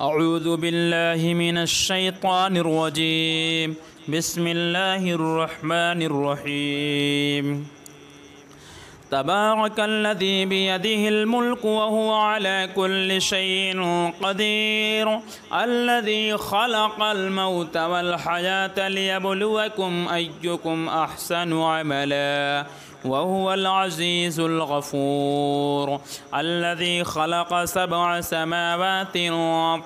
أعوذ بالله من الشيطان الرجيم. بسم الله الرحمن الرحيم. تبارك الذي بيده الملك وهو على كل شيء قدير، الذي خلق الموت والحياة ليبلوكم أيكم أحسن عملا وهو العزيز الغفور، الذي خلق 7 سماوات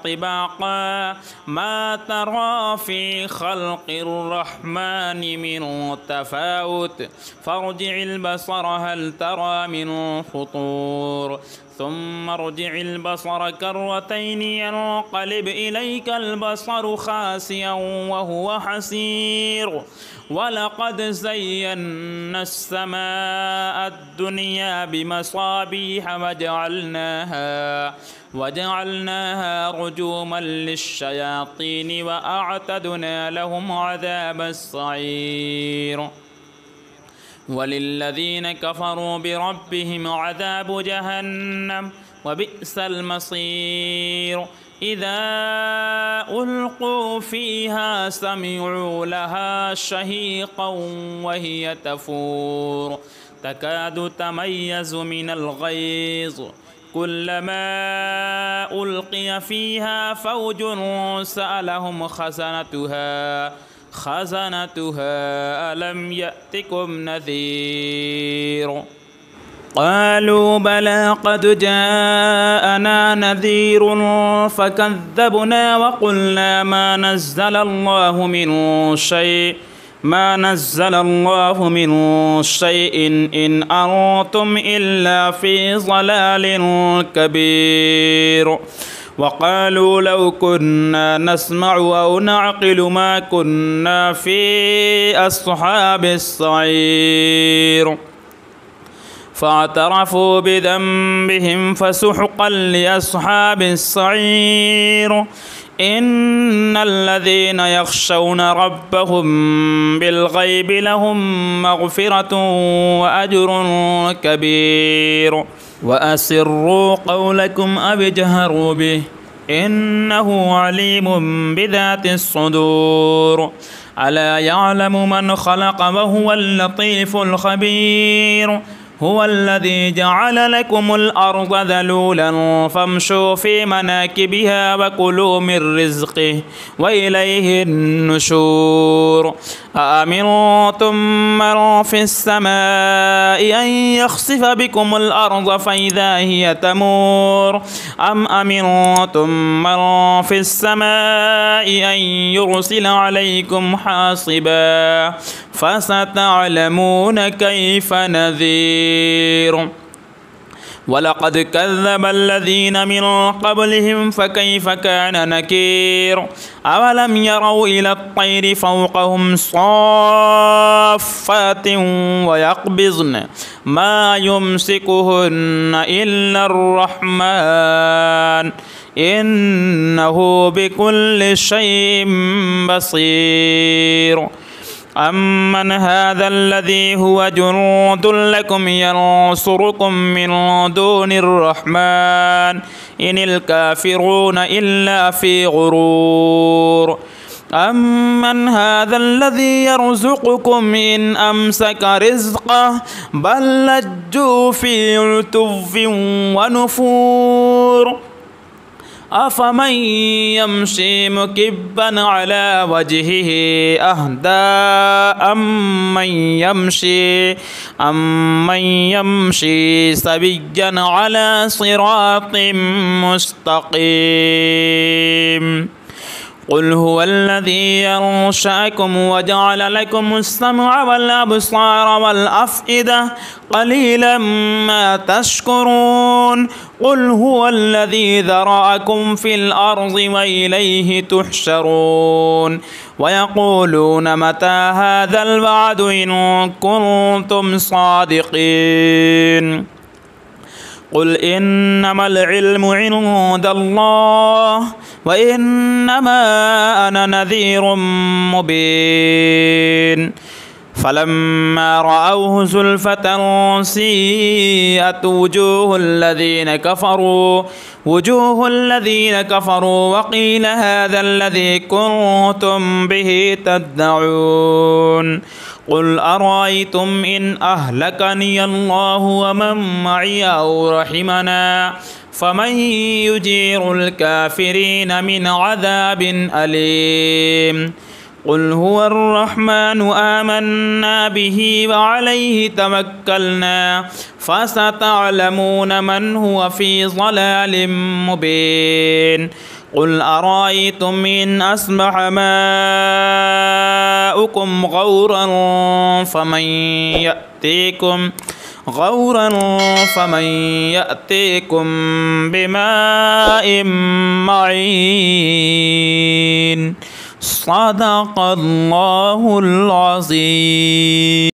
طباقا ما ترى في خلق الرحمن من تفاوت فارجع البصر هل ترى من فطور ثم ارجع البصر كرتين ينقلب إليك البصر خاسئا وهو حسير، ولقد زينا السماء الدنيا بمصابيح وجعلناها رجوما للشياطين وأعتدنا لهم عذاب السعير. وللذين كفروا بربهم عذاب جهنم وبئس المصير. إذا ألقوا فيها سمعوا لها شهيقا وهي تفور تكاد تميز من الغيظ، كلما ألقي فيها فوج سألهم خزنتها ألم يأتكم نذير؟ قالوا بلى قد جاءنا نذير فكذبنا وقلنا ما نزل الله من شيء إن أنتم إلا في ضلال كبير. وقالوا لو كنا نسمع أو نعقل ما كنا في أصحاب السعير، فاعترفوا بذنبهم فسحقا لأصحاب السعير. إن الذين يخشون ربهم بالغيب لهم مغفرة وأجر كبير. وأسروا قولكم أو اجهروا به إنه عليم بذات الصدور. ألا يعلم من خلق وهو اللطيف الخبير. هو الذي جعل لكم الأرض ذلولا فامشوا في مناكبها وكلوا من رزقه وإليه النشور. أأمنتم من في السماء أن يخسف بكم الأرض فإذا هي تمور أم أمنتم من في السماء أن يرسل عليكم حاصبا فستعلمون كيف نذير. ولقد كذب الذين من قبلهم فكيف كان نكير. أولم يروا إلى الطير فوقهم صافات ويقبضن ما يمسكهن إلا الرحمن إنه بكل شيء بصير. أمن هذا الذي هو جند لكم ينصركم من دون الرحمن إن الكافرون إلا في غرور. أمن هذا الذي يرزقكم إن أمسك رزقه بل لجوا في عتو ونفور. أفمن يمشي مكبا على وجهه أهدى أمن يمشي سويا على صراط مستقيم. قل هو الذي ينشأكم وجعل لكم السمع والأبصار والأفئدة قليلا ما تشكرون. قل هو الذي ذرأكم في الأرض وإليه تحشرون. ويقولون متى هذا الوعد إن كنتم صادقين. قل إنما العلم عند الله وإنما أنا نذير مبين. فلما رأوه زلفة سيئت وجوه الذين كفروا وقيل هذا الذي كنتم به تدعون قل أرأيتم إن أهلكني الله ومن معي أو رحمنا فمن يجير الكافرين من عذاب أليم قل هو الرحمن آمنا به وعليه توكلنا فستعلمون من هو في ضلال مبين قل أرأيتم إن أصبح ماؤكم غورا فمن يأتيكم بماء معين صدق الله العظيم.